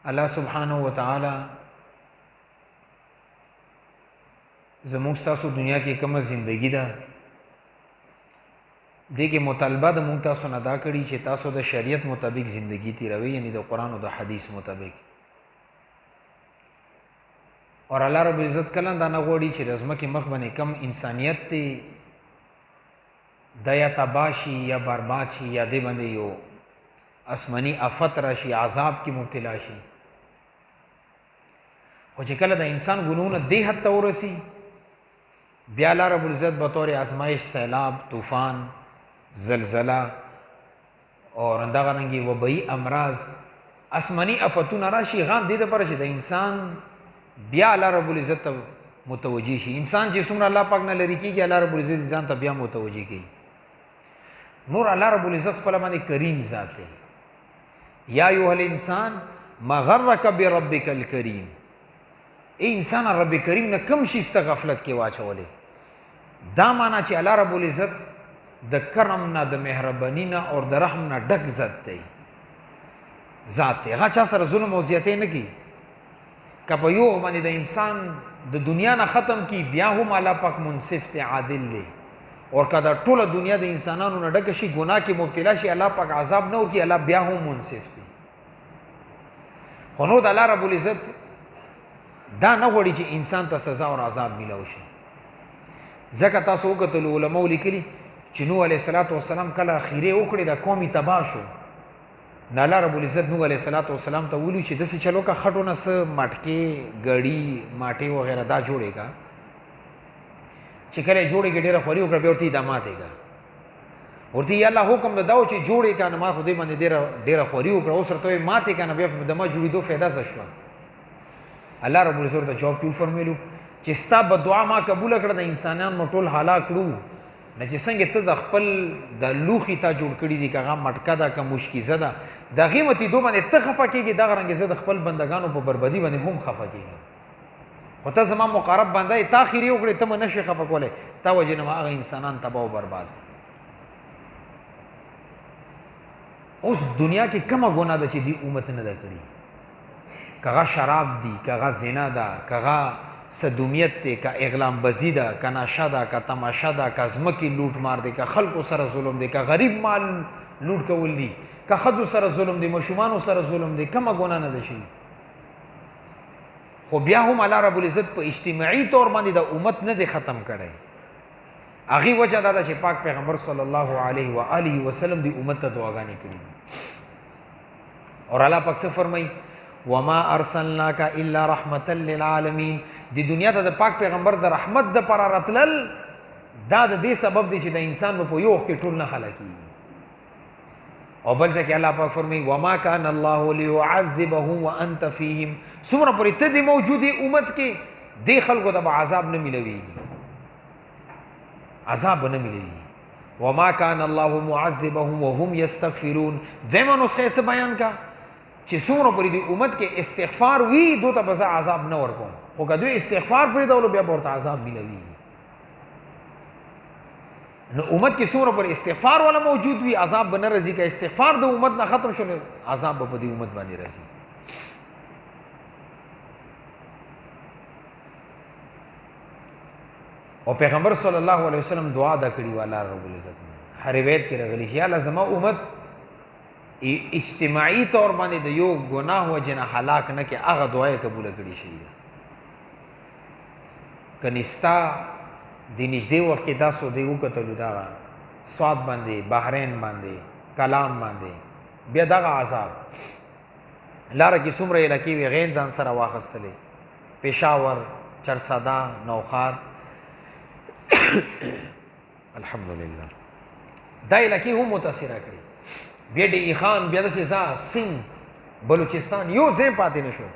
الله سبحانه وتعالی زموږ ستاسو دنیا کې کومه زندگی ده دې کې مطالبه د موږ تاسو نه دا کړي چې تاسو د شریعت مطابق زندگی تیروي، یعنی د قرآن او د حدیث مطابق. اور الله رب العزت کله دا نه غواړي چې د ځمکې مخ باندې کم انسانیت دی دا یا تباه شي یا برباد شي یا دې باندې یو آسماني آفت راشي، عذاب کې مبتلا شي. خو چې کله د انسان ګناهونه دې حد ته ورسي بیا الله رب العزت بطور آزمائش سیلاب، طوفان، زلزله اور اندغرنګي وبئی امراض آسماني آفتونه راشي غان دې لپاره چې د انسان بیا الله رب العزت متوجي شي. انسان چې څومره الله پاک نه لري کېږي الله رب العزت ځان ته بیا متوجي کوي. نور الله رب العزت خپل باندې کریم ذات دی. یا ایها الانسان ما غرک بربک الکریم. ای انسان رب کریم نه کم شي ست غفلت کې واچولې. دا معنا چې الله رب العزت د کرم نه، د مهرباني نه او د رحم نه ډک ذات دی. ذات دی هغه چا سره ظلم او زیاتې نه کوي. که په یو باندې د انسان د دنیا نه ختم کی بیا هم الله پاک منصف دی، عادل دی. اور که دا ټوله دنیا د انسانانو نه ډکه شي ګناه کې مبتلا شي الله پاک عذاب نه ورکړي الله بیا هم منصف دی. خو نو د الله رب العزت دا نه غواړي چې انسان ته سزا او عذاب میلاو شي. ځکه تاسو وکتلو علماو لیکلي چې نوح علیه السلام کله خیرې وکړې د قوم یې تباه شو. نو الله رب العزت نوح علیه السلام ته ویلو چې داسې چلو که خټو نه څه مټکې، ګړي، ماټې وغیره دا جوړې کا چې کله یې جوړې کې ډېره خوري وکړه بیا ورته یې دا ماتې کا. ورته یې الله حکم دا و چې جوړې کا نو ما خو دې باندې ډېره خوري وکړه اوس ورته یې ماتې کا نو بیا د ما جوړېدو فایده څه شوه. الله رب العزت ورته جواب کې وفرمیلو چې ستا بدعا ما قبوله کړه، د انسانان مو ټول هلاک کړو نه چې څنګه ته د خپل د لوښي تا جوړ کړي دي که هغه مټکه ده که مشکیزه ده د هغې متېدو باندې ته خفه کېږې دغه رنګې زه د خپل بندګانو په بربادي باندې هم خفه کېږم. خو ته زما مقرب بنده یې تا خیرې وکړې ته مه نه شې خفه کولی. تا وجې نه هغه انسانان تباه و برباد. اوس دنیا کې کومه ګناه ده چې دې امت نه ده کړې، که هغه شراب دي، که هغه زنا ده، که هغه صدومیت دی، که اغلام بزی ده، که نشه ده، که تماشه ده، که ځمکې لوټ مار دی، که خلکو سره ظلم دی، که غریب مال لوټ کول دي، که ښځو سره ظلم دی، ماشومانو سره ظلم دی، کومه ګناه نه ده شوې. خو بیا هم الله رب العزت په اجتماعي طور باندې د امت نه دی ختم کړی. هغې وجه دا ده چې پاک پیغمبر صلی الله علیه و آله وسلم دی امت ته دعاګانې کړي دي. اور الله پاک څه فرمایي وما ارسلناک الا رحمتا للعالمین. د دنیا ته د پاک پیغمبر د رحمت د پر راتلل دا د دې سبب دی چې د انسان په یو وخت کې ټول نه هلاکېږي. او بل ځای کې الله پاک فرمایي وما کان الله لیعذبهم وانت فیهم. څومره پورې ته د موجودې امت کې دې خلکو ته به عذاب نه میلویږي، عذاب به نه میلویږي. وما کان الله معذبهم وهم یستغفرون. دویمه نسخه یې څه بیان کا چې څومره پورې د امت کې استغفار وي دو ته به زه عذاب نه ورکوم، خو که دوی استغفار پرېږدولو بیا به ورته عذاب میلویږي. نو امت کې څومره پورې استغفار والا موجود وي عذاب به نه راځي. که استغفار د امت نه ختم شو نو عذاب به په دې امت باندې راځي. او پیغمبر صلی الله علیه وسلم دعا دا کړې وه الله رب العزت نه. هر روایت کې راغلي چې یا الله زما امت اجتماعي طور باندې د یو ګناه وجې نه هلاک نه کې هغه دعا یې قبوله کړې شوې ده. که نستا د نږدې وخت کې تاسو دی وکتلو دغه سواد باندې، بحرین باندې، کلام باندې بیا دغه عذاب لاره کې څومره علاقې وې غین ځان سره واخیستلې، پېښور، چرسده، نوخار الحمدلله دا علاقې هم متاثره کړي. بیا ډیګي خان، بیا داسې ځا سنګ، بلوچستان یو ځای پاتې نه شو.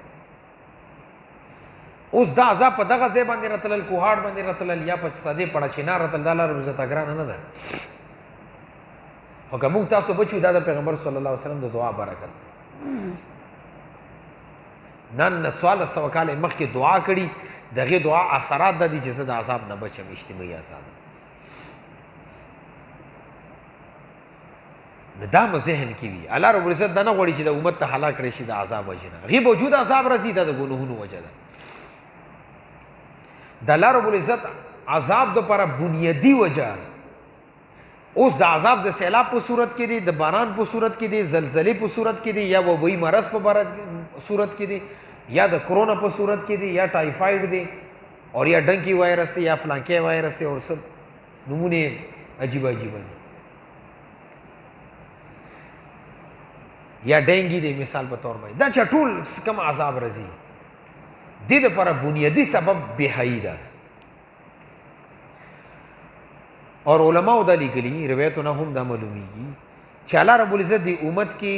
اوس دا عذاب په دغه ځای باندې راتلل، کوهاټ باندې راتلل یا په سادې پړه چینار راتلل، دا الله رب عزت ګرانه نه ده. خو که موږ تاسو بچو دا د پیغمبر صلی الله علیه وسلم د دعا برکت دی. نن 1400 کاله مخکې دعا کړي، دغې دعا اثرات دا دي چې زه د عذاب نه بچم، اجتماعي عذاب. نو دا مو ذهن کې وي الله رب العزت دا نه غواړي چې د امت ته هلاک کړی شي د عذاب وجې نه غیب وجود عذاب راځي دا د ګناهونو وجه ده د الله رب العزت عذاب دپاره بنیادي وجه اوس د عذاب د سیلاب په صورت کې دی د باران په صورت کې دی زلزلې په صورت کې دی یا وبایي مرض په صورت کې دی یا د کرونا په صورت کې دی یا ټایفاید دی اور یا ډنکی وایرس دی یا فلانکی وایرس دی اور سب نمونه عجیب عجیب دي یا ډینګي دی مثال په تور باندې دا چې ټول کم عذاب راځي دې لپاره بنیادی سبب بهایي ده اور علماء دا لیکلي روایتونه هم دا معلومیږي چې الله رب العزت دی امت کې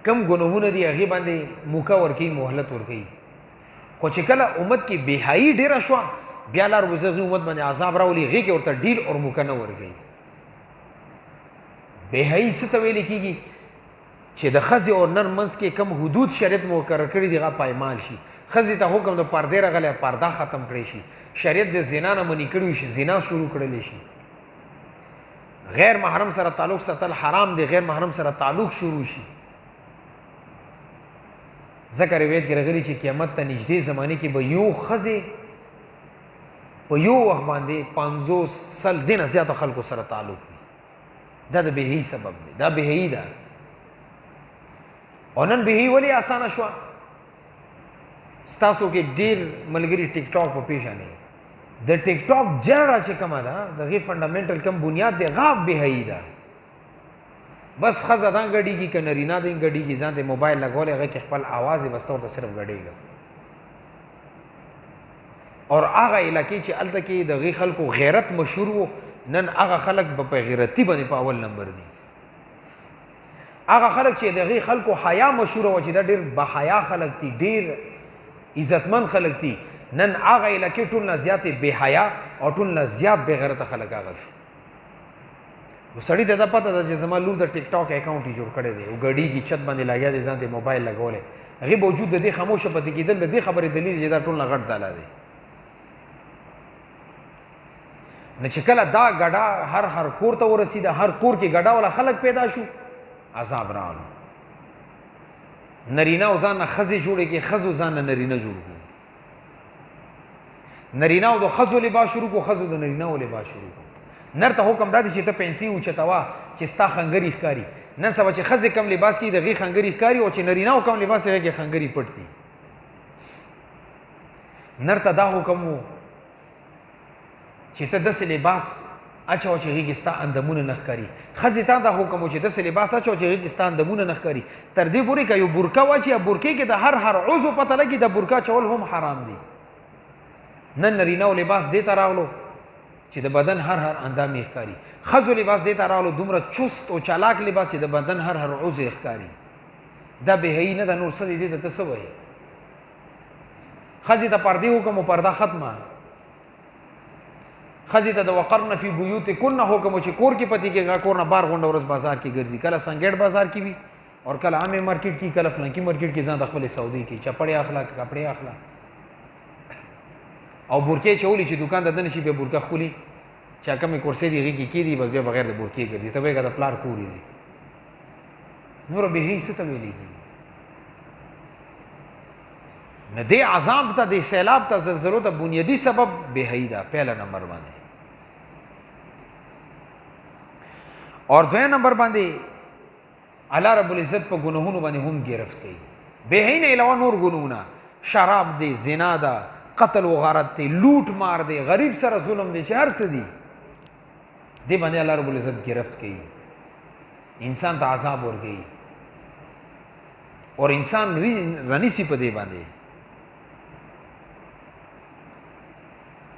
کم ګناهونه دي هغې باندې موقع ورکوي مهلت ورکوي خو چې کله امت کې بهایي ډېره شوه بیا الله رب العزت امت باندې عذاب راولي هغې کې ورته ډیل اور موقع نه ورکوي بهایي څه ته ویلې کېږي چې د ښځې او نر منځ کې کم حدود شریعت مقرر کړي دي هغه پایمال شي ښځې ته حکم د پردې راغلی پرده ختم کړی شي شریعت د زنا نه منې کړي شي زنا شروع کړلی شي غیر محرم سره تعلق ساتل حرام دی غیر محرم سره تعلق شروع شي ځکه روایت کې راغلي چې قیامت ته نږدې زمانې کې به یو ښځې په یو وخت باندې 50 سل دې نه زیاته خلکو سره تعلق وي دا د بهایي سبب دی دا بهایي ده او نن بهایي ولې اسانه شوه ستاسو کې ډېر ملګري ټیک ټاک په پیژنې د ټیک ټاک جړه چې کومه ده د هغې فنډامنټل کم بنیاد دی هغه بهایي ده بس ښځه دا ګډېږي که نرینه دی ګډېږي ځان ته موبایل لګولی هغه کې خپل آواز یې بسته ورته صرف ګډېږه اور هغه علاقې چې هلته کې د هغې خلکو غیرت مشهور و نن هغه خلک به په غیرتي باندې په اول نمبر دي هغه خلک چې د هغې خلکو حیا مشهوره وه چې دا ډېر بحیا خلک دي ډېر عزتمند خلک دي نن هغه علاقې ټول نه زیاتې بې حیا او ټول نه زیات بې غیرته خلک هغه شو نو سړي ته دا پته ده چې زما لور د ټیک ټاک اکاونټ یې جوړ کړی دی او ګډېږي چت باندې لګیا دی ځان ته موبایل لګولی هغې باوجود د دې خاموشه پاتې کېدل د دې خبرې دلیل چې دا ټول نه غټ داله دی نه چې کله دا ګډا هر کور ته ورسېده هر کور کې ګډا والا خلک پیدا شو عذاب راغلو نرینه او ځان نه ښځې جوړې کړې ښځو ځان نه نرینه جوړ کړو نرینه او د ښځو لباس شروع کړو ښځو د نرینهو لباس شروع کړو نر ته حکم دا دی چې ته پنسي اوچتوه چې ستا خنګري ښکاري نن سبا چې ښځې کم لباس کوي د هغې خنګري ښکاري او چې نرینهو کم لباس هغې کې خنګري پټ دي نر ته دا حکم و چې ته داسې لباس اچوه چې هغې کې ستا اندامونه نه ښکاري ښځې ته دا حکم و چې داسې لباس اچوه چې هغې کې ستا اندامونه نه ښکاري تر دې پورې که یو برکه واچي برکې کې د هر عضو پته لګي د برکه اچول هم حرام دي نن نرینهو لباس دې ته راغلو چې د بدن هر اندام یې ښکاري ښځو لباس دې ته راغلو دومره چست او چالاک لباس چې د بدن هر عضو یې ښکاري دا بهایي نه ده نور څه دی دې ته ته څه وایي ښځې ته پردې حکم و پرده ختمه ښځې ته د وقرن فی بیوتکن حکم و چې کور کې پتې کېږه کور نه بار غونډه ورځ بازار کې ګرځي کله سنګیټ بازار کې وي اور کله عامې مارکیټ کې کله فلانکي مارکیټ کې ځان د خپلې سودې کې چپړې اخلا کپړې اخلا او برکې چولی چې دکان ته دننه شي بیا برکه ښکلي چا کمې کورسۍ دي هغې کې کېدي بس بیا بغیر د برکې ګرځي ته وایې که د پلار کورې دي نوره بهایي څه ته ویلې کېږي نه دې عذاب ته دې سیلاب ته زلزلو ته بنیادي سبب بهایي ده پهله نمبر باندې اور دویم نمبر باندې الله رب العزت په ګناهونو باندې هم ګرفت کوي بهایي نه علاوه نور ګناهونه شراب دی زنا ده قتل و غارت دی لوټ مار دی غریب سره ظلم دی چې هر څه دی دې باندې الله رب العزت گرفت کوي انسان ته عذاب ورکوي اور انسان رنیسی په دې باندې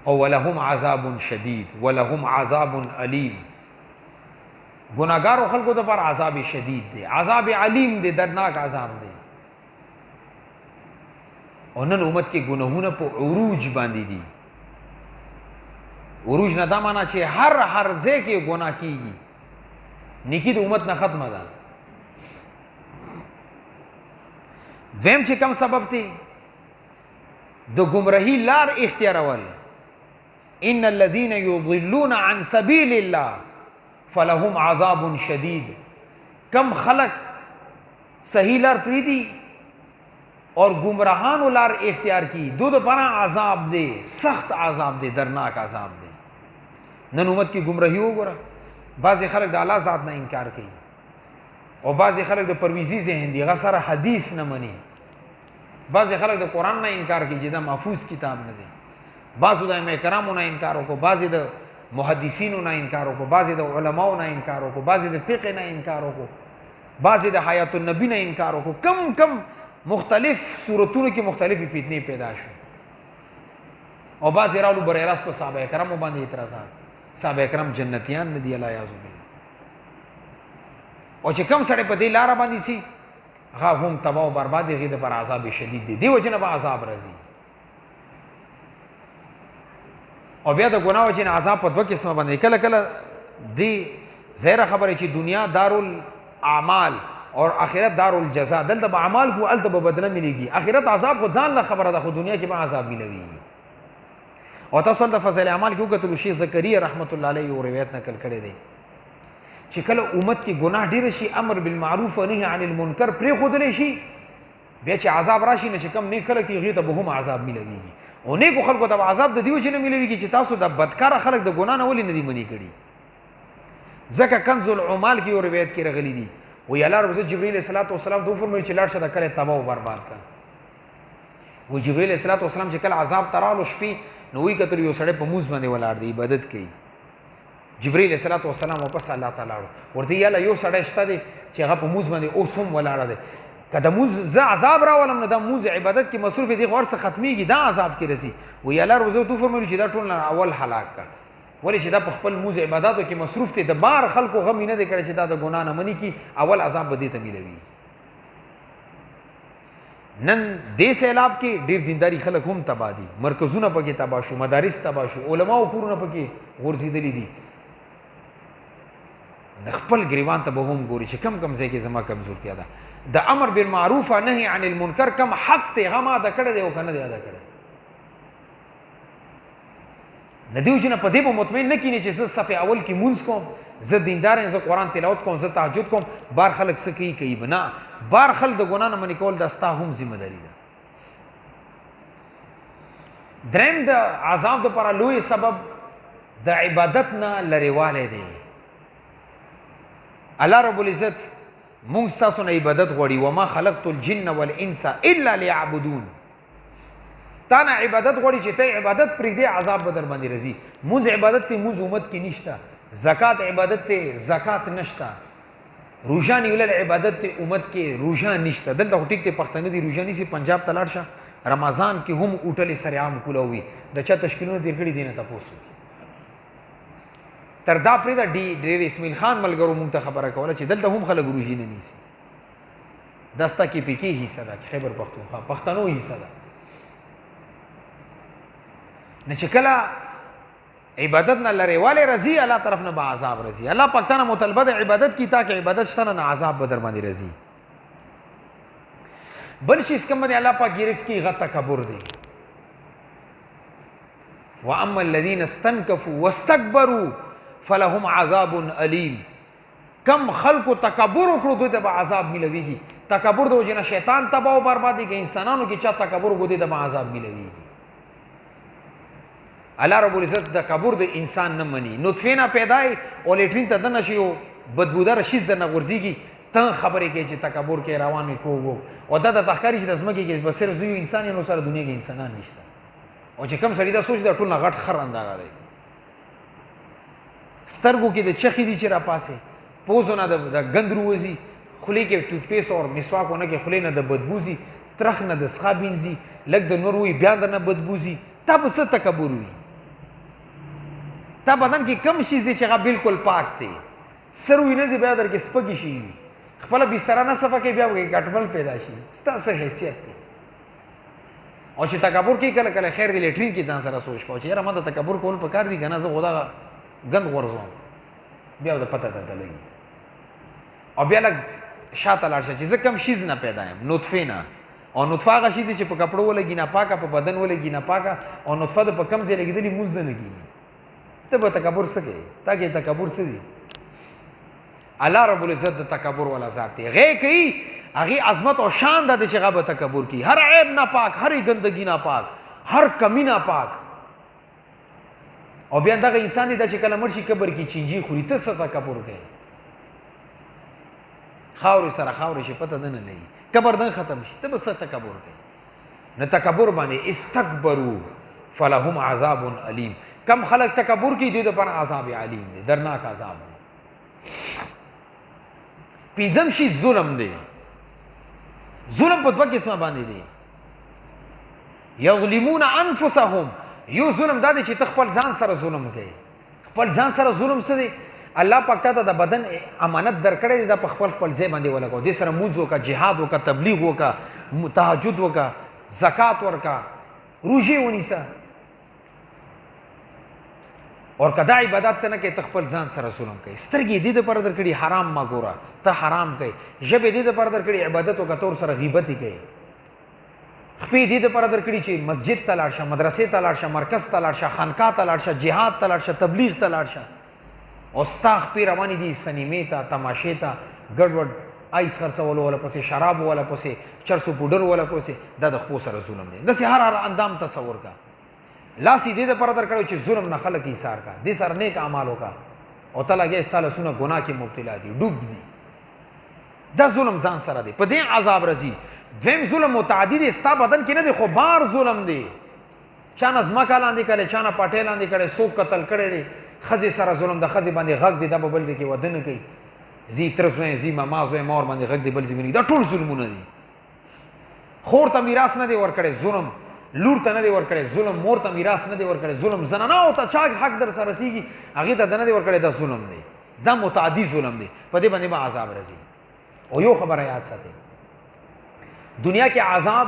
او ولهم عذاب شدید ولهم عذاب علیم گناهګارو خلکو ته پر عذاب شدید دی عذاب علیم دی دردناک عذاب دی او نن امت کې ګناهونه په عروج باندې دي عروج نه دا معنا چې هر ځای کې ګناه کیږي نیکی د امت نه ختمه ده دویم چې کم سبب دی د گمراهی لار اختیارول ان الذين يضلون عن سبيل الله فلهم عذاب شدید. کم خلق صحیح لار پریدي اور گمراهانو لار اختیار کی دو پرا عذاب دے، سخت عذاب دے، درناک عذاب دے. نن امت کی گمراہی وګوره، بعضې خلک د الله ذات نه انکار کوي او بعضې خلک د پرویزي ذهن دي، هغه سره حدیث نه مني. بعضې خلک د قرآن نه انکار کوي چې دا محفوظ کتاب نه دی. بعضو د ائمه کرامو نه انکار وکړو، بعضې د محدثینو نه انکار وکړو، بعضې د علماو نه انکار وکړو، بعضې د فقه نه انکار وکړو، بعضې د حیات النبی نه انکار وکړو. کم کم مختلف صورتونو کې مختلفې فتنې پیدا شو او بعضې راولو بره راست په صحابه کرامو باندې اعتراضات. صحابه کرام جنتیان نه دي، الله یعوذ بالله. او چې کم سړی په دې لاره باندې سي هغه هم تباه او برباد دي، هغې دپاره عذاب شدید دی. دې وجې نه به عذاب راځي. او بیا د ګناه وجې نه عذاب په دوه قسمه باندې کله کله دې ظاهره خبره چې دنیا دارالاعمال اور آخرت دارالجزا، دلته به اعمال کو هلته به بدله ملیږي. آخرت عذاب خو ځان له خبره ده، خو دنیا کې به عذاب ملوي. او تاسو د فضل اعمال کې وکتلو شیخ زکریا رحمت الله علیه یو روایت نقل کړی دی چې کله امت کې ګناه ډېر شي، امر بالمعروف و نهي عن المنکر پرېښودلی شي، بیا چې عذاب راشي نه چې کم نیک خلک دي هغې ته به هم عذاب ملویږي. او نیکو خلکو ته به عذاب د دې وجې نه ملویږي چې تاسو د بدکاره خلک د ګناه نه ولې نه دي منې کړي. ځکه کنز العمال کې یو روایت کې راغلی دي، وایي الله رب عزت جبرئیل علیه السلام ته وفرمایي چې لاړ شه دا کلی تباه و برباد کړه. وایي جبرئیل علیه السلام چې کله عذاب ته راغلو شپې نو وایي کتل یو سړی په مونځ باندې ولاړ دی، عبادت کوي. جبرئیل علیه السلام واپس الله ته لاړو، ورته یاله یو سړی شته دی چې هغه په مونځ باندې اوس هم ولاړه دی، که د مونځ زه عذاب راولم نو دا مونځ عبادت کې مصروف دی، خو هر څه ختمېږي، دا عذاب کې رسي. وایي الله رب عزت وفرمایي چې دا ټول نه اول هلاک کړه. ولې چې دا په خپل مونځ عباداتو کې مصروف دی، د بار خلکو غم یې نه دی کړی چې دا د ګناه نه مني کي، اول عذاب به دې ته ملوي. نن دې سیلاب کې ډېر دینداري خلک هم تباه دي، مرکزونه پکې تباه شو، مدارس تباه شو، علماو کورونه پکې غورځېدلي دي. خپل ګریوان ته به هم ګوري چې کم کم ځای کې زما کمزورتیا ده. د امر بالمعروف و نهي عن المنکر کم حق دی هغه ما ادا کړی دی او که نه دی ادا کړی. نه دې وجې نه په دې به مطمئن نه کینې چې زه صف اول کې مونځ کوم، زه دیندار یم، زه قرآن تلاوت کوم، زه تهجد کوم، بار خلک څه کوي به نه. بار خلک د ګناه نه منې کول دا ستا هم ذمه داري ده. دریم د عذاب دپاره لوی سبب د عبادت نه لرېوالی دی. الله رب العزت مونږ ستاسو نه عبادت غواړي، وما خلقت الجن والانس الا لیعبدون. تا نه عبادت غواړي چې ته عبادت پرېږدې عذاب به در باندې راځي. مونځ عبادت دی، مونځ امت کې نشته. زکات عبادت دی، زکات نشته. روژه نیولل عبادت دی، امت کې روژه نشته. دلته خو ټیک دی پښتانه دي روژه نیسي، پنجاب ته لاړ شه رمضان کې هم اوټلې سره عام کولاوي، د چا تشکیلونه تېر کړي دي نه تپوس وکړي. تر دا پرېږده ډېر اسماعیل خان ملګرو مونږ ته خبره کوله چې دلته هم خلک روژې نه نیسي. دا ستا کې پي کې حصه ده، خیبر پښتونخوا پښتنو حصه ده. نه چې کله عبادت نه لرېوالی راځي، الله طرف نه به عذاب راځي. الله پاک تا نه مطالبه د عبادت کی، تا کې عبادت شته نه عذاب به در باندې راځي. بل شي کوم باندې الله پاک گرفت کی، غټ تکبر دی. واما الذين استنكفوا واستكبروا فلهم عذاب الیم. کم خلکو تکبر وکړو دوی ته به عذاب ملویږي. تکبر د وجې نه شیطان تباه او بربادي کوي، انسانانو کې چا تکبر وکړو دوی ته به عذاب ملویږي. الله رب العزت تکبر د انسان نه مني. نطفې نه پیدای او لیټرین ته دننه شي او بدبوداره شیز درنه غورځېږي، ته خبرې کوي چې تکبر کې روان وي کوو. او دا درته ښکاري چې د ځمکې کې به صرف زه یو انسان یم، نو سره دنیا کې انسانان نشته. او چې کوم سړي دا سوچ دا ټول نه غټ خر اندازه دی. سترګو کې د چخې دي چې راپاسې، پوزو نه د ګندرو وځي، خولې کې ټوتپیس او مسواک ونه کې خولې نه د بدبو ځي، ترخ نه د څښا بینځي، لږ د نور وي بیا د نه بدبو ځي. تا به څه تکبر وي؟ تا بدن کې کم شیز دی چې هغه بالکل پاک دی. سر وینځي بیا در کې سپکې شي وي، خپله بستره نه صفه کوي بیا به ګټمل پیدا شي. ستا څه حیثیت دی؟ او چې تکبر کوي کله کله خیر دی لیټرین کې ځان سره سوچ کوه چې یاره ما ته تکبر کول پکار دي که نه، زه خو دغه ګند غورځوم، بیا د پته درته لګي. او بیا لږ شاته لاړ شه چې زه کم شیز نه پیدا یم، نطفې نه. او نطفه هغه شی دی چې په کپړو ولګي ناپاکه، په بدن ولګي ناپاکه، او نطفه د په کم ځای لګېدلي مونځ نه کېږي. ته به تکبر څه کوې؟ تا کې تکبر څه دی؟ الله رب العزت د تکبر والا ذات دی غي کوي هغه عظمت او شان د چې هغه تکبر کوي هر عیب نه پاک هر ګندګي نه پاک هر کمی نه پاک او بیا دغه انسان دی چې کله مرشي کبر کی چینجی خوري ته څه تکبر کوي خاور سره خاور شي پته نه لګي کبر دن ختم شي ته بس تکبر کوي نه تکبر باندې استكبروا فلهم عذاب الیم کم خلق تکبر کی دوی پر عذاب علیم دی درناک عذاب دی پنځم شي ظلم دی ظلم په دوه قسمه باندې دی یظلمون انفسهم یو ظلم دا دی چې تخپل ځان سره ظلم کوي خپل ځان سره ظلم څه دی الله پاک ته د بدن امانت درکړی دی د خپل ځای باندې ولګو دې سره موږ وکا جهاد وکا تبلیغ وکا تهجد وکا زکات ورکا روزي ونیسا اور کدا عبادت ته نه کې تخپل ځان سره ظلم کوي سترګې دې د پر درکړي حرام ما ګوره ته حرام کوي ژبه دې د پر درکړي عبادت وکا تور سره غیبت کوي خپې دې د پر درکړي چې مسجد ته لاړ شه مدرسې ته لاړ شه مرکز ته لاړ شه خانقاه ته لاړ شه جهاد ته لاړ شه تبلیغ ته لاړ شه او ستا خپې روانې دي سنیمې ته تماشې ته ګډوډ آیس خرڅولو ولا پسې شراب ولا پسې چرسو پوډر ولا پسې دا د خپل سره ظلم دی داسې هر اندام تصور کا لاس دې د پر درکړو چې ظلم نه خلق ایثار کا دې سره نیک اعمال وکا او تعالی کې استاله سونه ګناه کې مبتلا دي ډوب دي دا ظلم ځان سره دی په دې عذاب رضی دویم ظلم متعدی دی ستا بدن کې نه دی خو بار ظلم دی چانه زمکا لاندې کړي چانه پټه لاندې کړي څوک قتل کړي دی خځې سره ظلم د خځې باندې غږ دی دا به بل ځای کې ودونه کوي زی طرف نه زی ماما زوی مور باندې غږ دی بل ځای دا ټول ظلمونه دي خور ته میراث نه دی ورکړي ظلم لور ته نه دی ورکړي ظلم مور ته میراث نه دی ورکړي ظلم زنانه او ته چا حق در سره رسیږي هغه ته نه دی ورکړي دا ظلم دی دا متعدی ظلم دی په دې باندې به عذاب راځي او یو خبره یاد ساتئ دنیا کې عذاب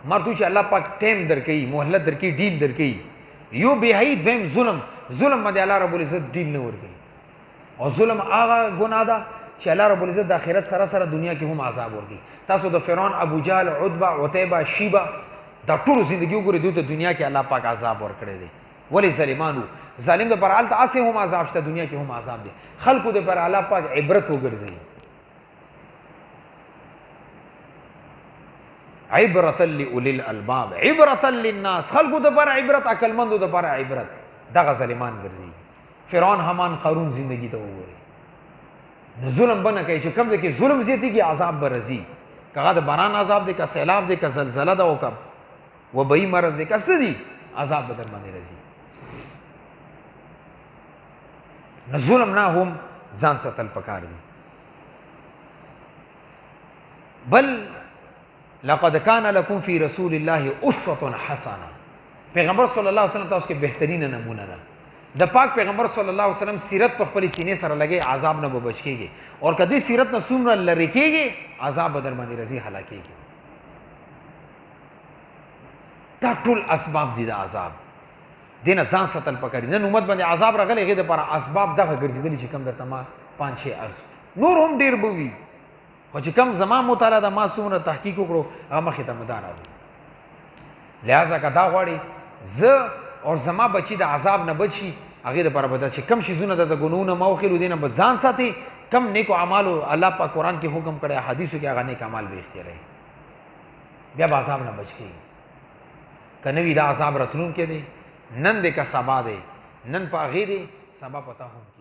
مردو چې الله پاک ټیم درکې مهلت درکې ډیل درکې یو بهایی دویم ظلم ظلم باندې الله رب العزت ډیل نه ورکې او ظلم هغه ګناه ده چې الله رب العزت د آخرت سره سره دنیا کې هم عذاب ورکې تاسو د فرعون ابو جهل عتبه عتیبه شیبه دا ټول ژوندۍ وګورئ دوی ته دنیا کې الله پاک عذاب ورکړی دی ولې ظالمانو ظالم د پر حالت اسه هم عذاب شته دنیا کې هم عذاب دی خلکو د پر الله پاک عبرت وګرځي عبرة لأولي الألباب عبرة للناس خلقو د پر عبرت عقل مندو د پر عبرت دغه ظالمان ګرځي فرعون حمان قارون زندگی ته وګوري نو ظلم بنه کوي چې کوم ځکه ظلم زیاتیږي عذاب برزي کغه د باران عذاب دی که سیلاب دی که زلزلہ ده او که وبئی مرض دی که څه دی عذاب بدر باندې راځي نو ظلم نه هم ځان ساتل پکار دی بل لقد كان لكم في رسول الله اسوه حسنه پیغمبر صلی الله علیه وسلم تاسو کې بهترینه نمونه ده د پاک پیغمبر صلی الله علیه وسلم سیرت په خپل سینې سره لګي عذاب نه بچ کېږي او کدی سیرت نه څومره لری کېږي عذاب بدر باندې رضی هلاکېږي دا ټول اسباب دي د عذاب دینه ځان ستل پکاري نن امت باندې عذاب راغلی غي د پر اسباب دغه ګرځیدلی چې کم درته ما 5-6 ارز نور هم ډیر بوي او چې کم زما مطالعه د ما څومره تحقیق وکړو هغه مخې ته مدار راځي لہذا کدا غواړي ز اور زما بچی د عذاب نه بچي هغه د پر بده چې کم شیزونه د ګناونه موخلو دینه به ځان ساتي کم نیکو اعمالو الله پاک قرآن کې حکم کړی حدیثو کې هغه نیک اعمال به اختیاري بیا به عذاب نه بچ کیږي کنه وی دا عذاب راتلون کې دی نن دې کا سبا دی نن په غیره سبا پتا هم